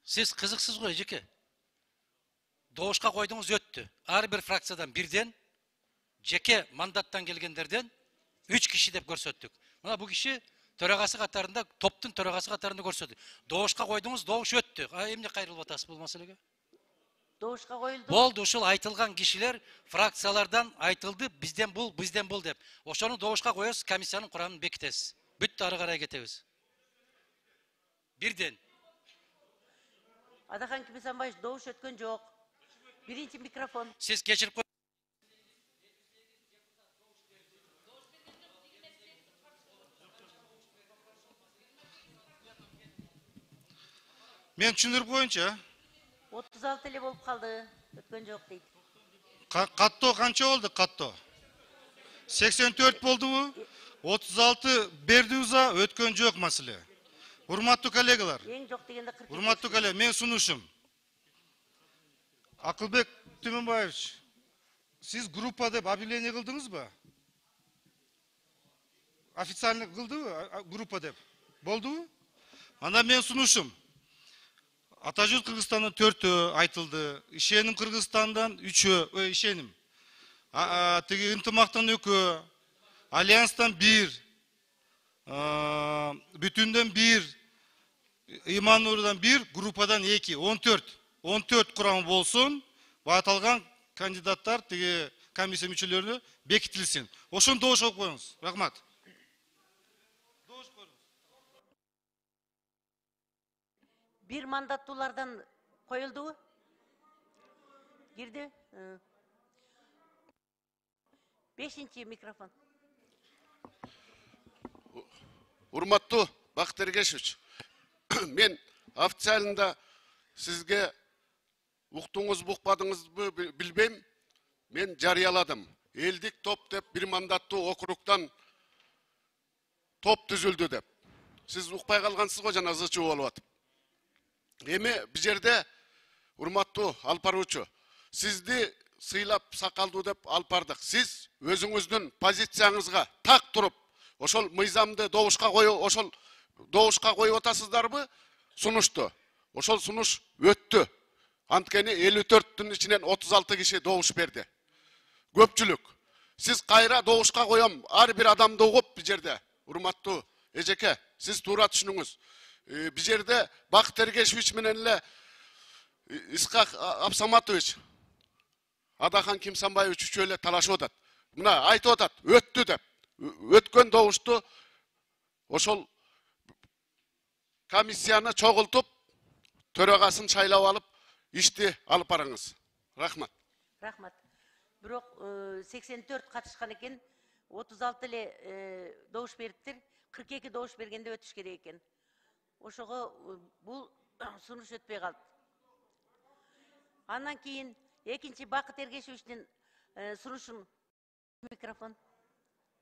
Siz kızıksız koy Ejike. Doğuşka koydunuz öttü. Her bir fraksiyadan birden, Jeke mandattan gelgenlerden 3 kişi dep görsöttük. Mana bu kişi төрағасы қатарында, топтың төрағасы қатарында көрсөтті. Doğuşka koydunuz, doğuş öttü. Emne kayırılıp atası bu meselege? Doğuşka koyuldu. Boldu, uşul айтылған kişiler fraksiyalardan айтылды, bizden bul dep. Oşonu doğuşka koyuyoruz, komissiyanın kuramını bekitesiz. Büttü arı karaya getebiz. Birden. Adakan Kimisanbayev doğuş ötken yok. Birinci mikrofon. Siz geçirip koy. Men tushundirib qo'yinchi. 36 ile bolup kaldı. Ötken yok deydi. Qatto qancha oldu qatto? 84 boldumu? 36 berdiuza ötken жоқ masala. Hurmatlı kollegalar. En çok degende 40. Hurmatlı kollegalar, men sunuşum. Akılbek Tümenbayevич, siz gruppa deb объявление qildingiz mı? Официально qildi mı gruppa deb? Boldu mu? Anda men sunuşum. Atajurt Kırgızstan'dan 4'ü айтылды. İşenim Kırgızstan'dan 3'ü, işenim. Tegi ынтымақтан 2'ü, Allians'tan 1, bütünden 1, İman Nuri'dan 1, gruppadan 2, 14. 14 kuramı bolsun, bu atalgan kandidatlar tegi komissiya müçelerini bekitilsin. Oşun doğuş okup koyunuz. Rahmat. Bir mandatlılardan koyuldu. Girdi. Beşinci mikrofon. Hurmatlı Bakıt Ergешевич, men ofitsialında sizge uqtunuz buqpadınız mı bilbem, men jarıyaladım. Eldik top dep bir mandatlı okruktan top düzüldü dep. Siz uqpay kalgansız go jana azıcı olup atıp. Emi bir yerde hurmatlı alparuçu, sizdi sıylap sakaldı dep alpardık. Siz özüңүздүн позициянызга tak turup, oşol mıyzamdı doğuşka koyu otasızlarmı? Sunuştu. Oşol sunuş öttü. Antkeni 54'tün içinden 36 kişi doğuş berdi. Köpçülük. Siz kayra doğuşka koyam, her bir adamdı oğup bir yerde. Hurmatlı Ejeke, siz tuğra düşününüz. Bir yerde Bakıt Ergешевич menenle İskak Absamatoviç, Adakan Kimsanbayeviç üçöyle talaşı odat. Buna aytı odat, öttü dep. Ötken doğuştu, oşol komissiyаны çoğultup, төрағасын şaylap alıp, işti alıp arаңыз. Rahmat. Rahmat. Bирок 84 katışkan eken, 36 ile doğuş beriptir. 42 doğuş bergende ötüş gerek eken. Oşoğa bu sunuş ötpey kaldı. Andan keyin ekinci Bakıt Ergешевичтин sunuşun mikrofon.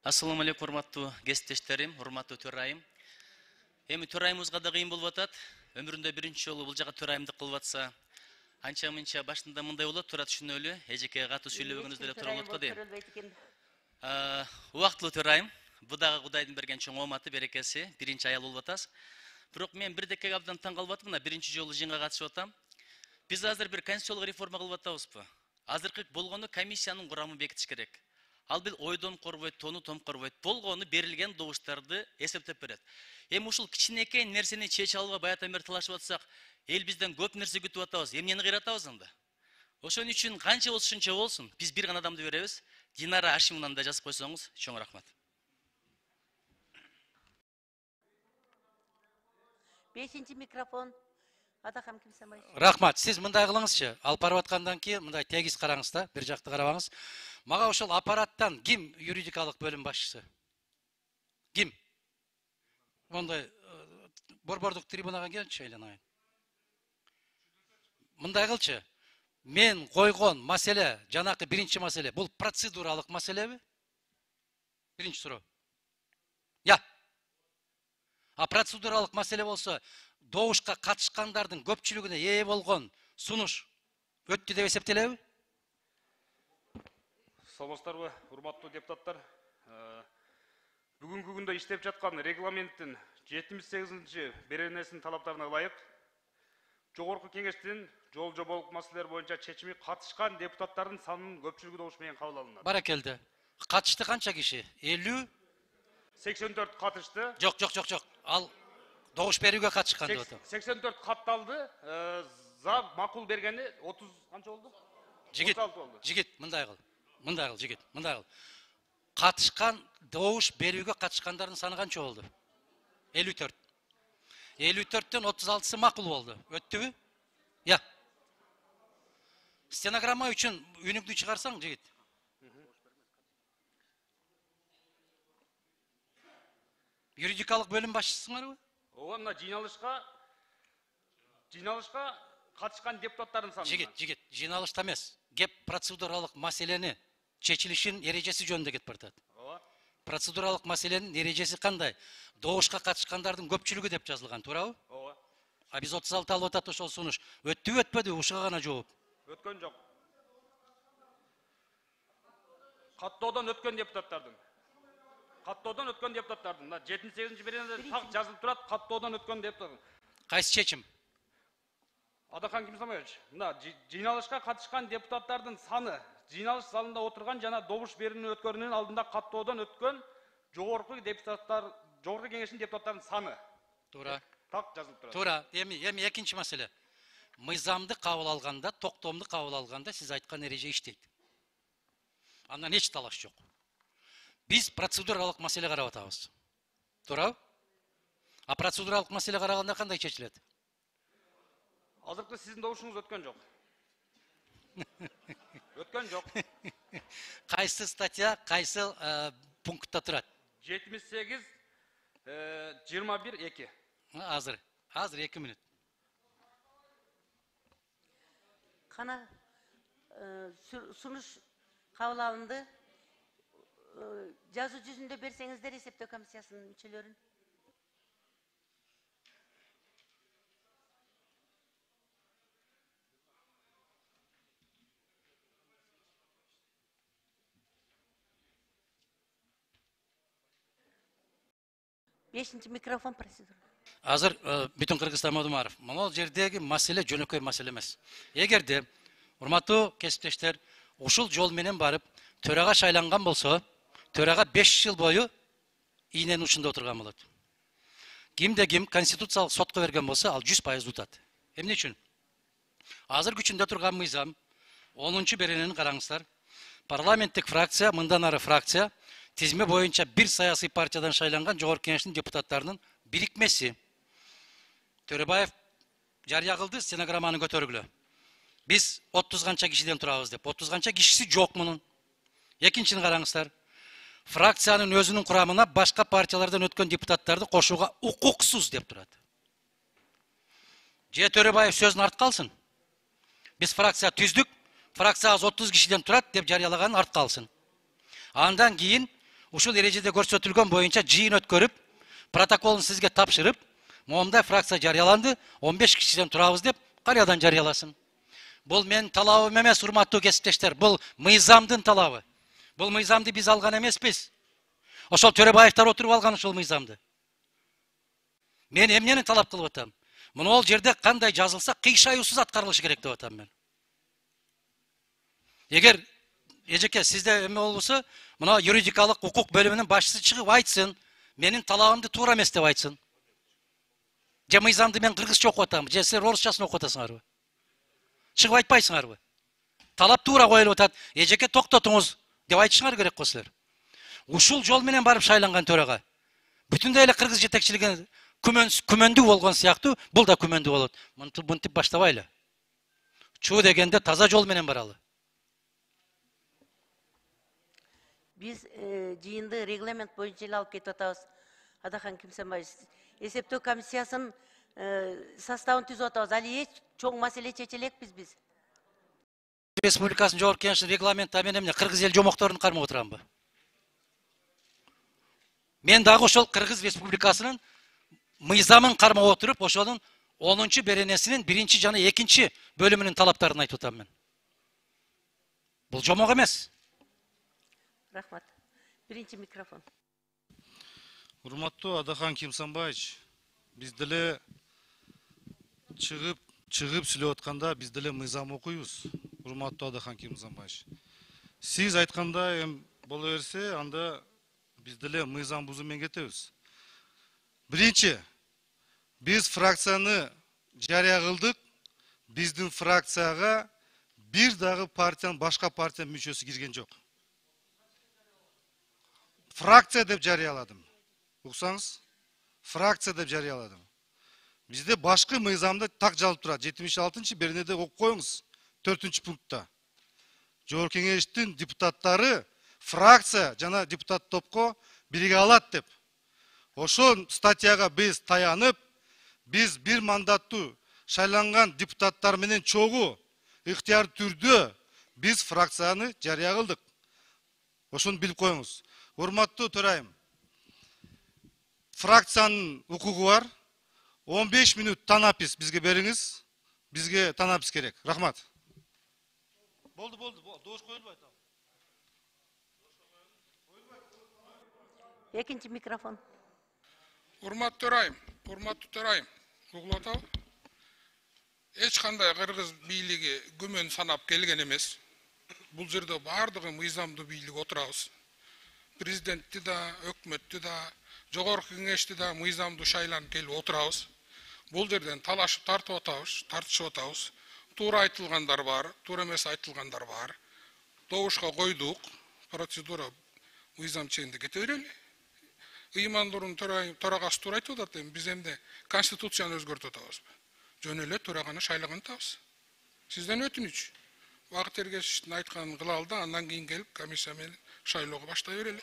Assalamu alaikum hurmatlı kesиптештерим, hurmatlı төрайым. Эми төрайымыбызга да кыйын болуп атат. Өмүрүндө биринчи жолу бул жака төрайымдык кылып атса, анча мынча башында мындай болот, туура түшүнөлү. Эжеке катуу сүйлөбөгүнүздө эле туруп атат дейм. Убактылуу төрайым, бу дагы Кудайдын берген чоң ооматы, берекеси, биринчи аял болуп атасыз. Бирок мен бирдекеге абдан таң калып атам, мына биринчи жолу жыйынга катышып атам. Биз азыр бир конституциялык реформа кылып атабызбы? Азыркы болгону комиссиянын курамын бекитиш керек. Ал бир ойдон корбойт, тону томкорбойт. Болгону берилген добуштарды эсептеп берет. Эми ушул кичинекей нерсени чече албай баятан бери талашып атсак, эл бизден көп нерсе күтүп атабыз. Эмнени кыйратабыз анда? Ошон үчүн канча болсо шунча болсун. Биз бир гана адамды беребиз. Динара Ашимовнаны да жазып койсоңуз, чоң рахмат. Beşinci mikrofon. Adakan Kimsanbayev. Rahmat, siz мындай кылыңызчы. Алып барып аткандан кийин мындай тегиз караңыз да, бир жакты карабаңыз. Мага ошол аппараттан ким юридикалык бөлүм башчысы? Ким? Мондай борбордук трибунага келчи айланайын. Мындай кылчы. Мен койгон маселе, жанакы биринчи маселе, бул процедуралык маселеби? Биринчи суроо. Я. А процедуралык маселе болсо, doğuşка катышкандардын көпчүлүгүнө ээ болгон сунуш өттү деп эсептелеби? Саламатсыздарбы, урматтуу депутаттар. Бүгүнкү күндө иштеп жаткан регламенттин 78-беренесинин талаптарына ылайык Жогорку кеңештин жол жоболук маселелер боюнча чечими катышкан депутаттардын санынын көпчүлүгү добуш менен кабыл алынат. Баракелді. Қатышты қанша киши? 50? 84 катышты. Жоқ. Ал добуш берүүгө катышкан деп атам. 84 катталды. За макул бергени 30 канча болду? Жигит, 36 болду. жигит, мындай кыл, жигит, мындай кыл. Катышкан добуш берүүгө катышкандардын саны канча болду? 54. 54'тен 36'сы макул болду. Өттүбү? Я. Стенограмма үчүн үнүңдү чыгарсаң, жигит. Юридикалык бөлүм башчысыңарбы? Ооба, мына жыйналышка катышкан депутаттардын саны. Жигит, жыйналышта эмес. Кеп процедуралык маселени чечилишин эрежеси жөнүндө кетип баратат. Ооба. Процедуралык маселенин эрежеси кандай? Добушка катышкандардын көпчүлүгү деп жазылган, туурабы? Ооба. А биз 36 алып атат ошол сунуш. Өттүбү, өтпөдүбү? Ушуга гана жооп. Өткөн жок. Каттоодон өткөн депутаттардын. Мына 78-ci беренеде так жазылып турат, каттоодон өткөн депутаттардын. Кайсы чечим? Адахан Кимсамович, мына жыйналышка катышкан депутаттардын саны, жыйналыш залында отурган жана добуш берүүнүн өткөрүүнүн алдында каттоодон өткөн жогорку кеңештин депутаттарынын саны. Туура. Так жазылып турат. Туура. Эми экинчи маселе. Мыйзамды кабыл алганда, токтомду кабыл алганда сиз айткан эреже иштейт. Андан эч талаш жок. Биз процедуралык маселе карап атабыз. Туурабы? А процедуралык маселе караганда кандай чечилет? Азыркы сиздин добушуңуз өткөн жок. Өткөн жок. Кайсы статья, кайсы пунктта турат? 78 21-2. Азыр 2 мүнөт. Кана сунуш кабыл алынды. Жазуу жүзүндө берсеңиздер эсептөө комиссиясынын мүчөлөрүн. Бешинчи микрофон процедура. Азыр бүтүн Кыргызстан Модумаров. Могул жердеги маселе жөнөкөй маселе эмес. Эгерде урматтуу кесиптештер ушул жол менен барып төрага шайланган болсо, төрага 5 жыл бою ийненин учунда отурган болот. Кимде ким конституциялык сотко берген болсо, ал 100% утат. Эмне үчүн? Азыр күчүндө турган мыйзам 10-чу беренени караңыздар. Парламенттик фракция, мындан ары фракция тизме боюнча бир саясий партиядан шайланган жогорку кеңештин депутаттарынын бирикмеси. Төрөбаев жарыя кылды стенограмманы көтөргүлө. Биз 30 канча кишиден турабыз деп. 30 канча кишиси жок мунун. Экинчини караңыздар. Фракциянын өзүнүн курамына башка партиялардан өткөн депутаттарды кошууга укуксуз деп турат. Же Төрөбаев сөзүн артка алсын. Биз фракция түздүк, фракциябыз 30 кишиден турат деп жарыялаганын артка алсын. Андан кийин ушул эрежеде көрсөтүлгөн боюнча жыйын өткөрүп, протоколун сизге тапшырып, момундай фракция жарыяланды, 15 кишиден турабыз деп карыядан жарыяласын. Бул менин талабым эмес, урматтуу кесиптештер, бул мыйзамдын талабы. Бул мыйзамды биз алган эмеспиз. Ошол Төрөбаевтар отуруп алган ошол мыйзамды. Мен эмнени талап кылып атам? Мына жерде кандай жазылса, кыйшаюусуз аткарылышы керек деп атам мен. Эгер эжеке сизде эме болбосо, мына юридикалык укук бөлүмүнүн башчысы чыгып айтсын, менин талабымды туура эмес деп айтсын. Же мыйзамды мен кыргызча окуп атам, же силер орусчасын окуп атасыңарбы? Чыгып айтпайсыңарбы? Талап туура коюлуп атат. Эжеке токтотуңуз деп айтышыңар керек го силер. Ушул жол менен барып шайланган төрага бүтүндөй эле кыргыз жетекчилиги күмөндүү болгон сыяктуу, бул да күмөндүү болот. Мынтип баштабайлы. Чуу дегенде таза жол менен баралы. Биз жыйынды регламент боюнча эле алып кетип атабыз. Адахан Кимсамбаевич, эсептөө комиссиясынын составын түзүп атабыз. Али эч чоң маселе чечелекпиз биз. Республикасынын жогорку кеңешинин регламенти мен эмне кыргыз эл жомокторун кармап отурамбы? Мен дагы ошол Кыргыз Республикасынын мыйзамын кармап отуруп, ошонун 10-чу беренесинин 1-чи жана 2-чи бөлүмүнүн талаптарын айтып атам мен. Бул жомок эмес. Рахмат. Биринчи микрофон. Урматтуу Адахан Кимсамбаевич, биз деле чыгып чыгып сүйлөп атканда биз деле мыйзам окуйбуз. Урматтуу Адахан Кимзамбаевич. Сиз айтканда эми боло берсе, анда биз деле мыйзам бузуу менен кетебиз. Биринчи, биз фракцияны жарыя кылдык. Биздин фракцияга бир дагы партиянын башка партия мүчөсү кирген жок. Фракция деп жарыяладым. Уксаңыз, фракция деп жарыяладым. Бизде башкы мыйзамда так жазылып турат. 76-чы беренеде окуп коюңуз. 4-чү пунктта. Жогорку кеңештин депутаттары фракция жана депутат топко бириге алат деп. Ошол статьяга биз таянып, биз бир мандаттуу шайланган депутаттар менен чогуу ыктыяр түрдө биз фракцияны жарыя кылдык. Ошону билип коюңуз. Урматтуу төрайым, фракциянын укугу бар. 15 минут танапис бизге бериңиз. Бизге танапис керек. Рахмат. Болду, добуш коюлбайт. Экинчи микрофон. Урматтуу төрайым, угулуп атабы? Эч кандай кыргыз бийлиги күмөн санап келген эмес. Бул жерде бардыгы мыйзамдуу бийлик отурабыз. Президентти да, өкмөттү да, жогорку кеңешти да мыйзамдуу шайланып келип отурабыз. Бул жерден талашып тартышып атабыз. Туура айтылгандар бар, туура эмес айтылгандар бар. Добушка койдук, процедура мыйзам чегинде кете берели. Ыймандуулуктун төрагасы туура айтып атат, биз эмне конституцияны өзгөртүп атабызбы? Жөн эле төраганы шайлаган атабыз. Сизден өтүнүч. Убакыт эргечтин айтканын кылалы да, андан кийин келип комиссия менен шайлоого баштай берели.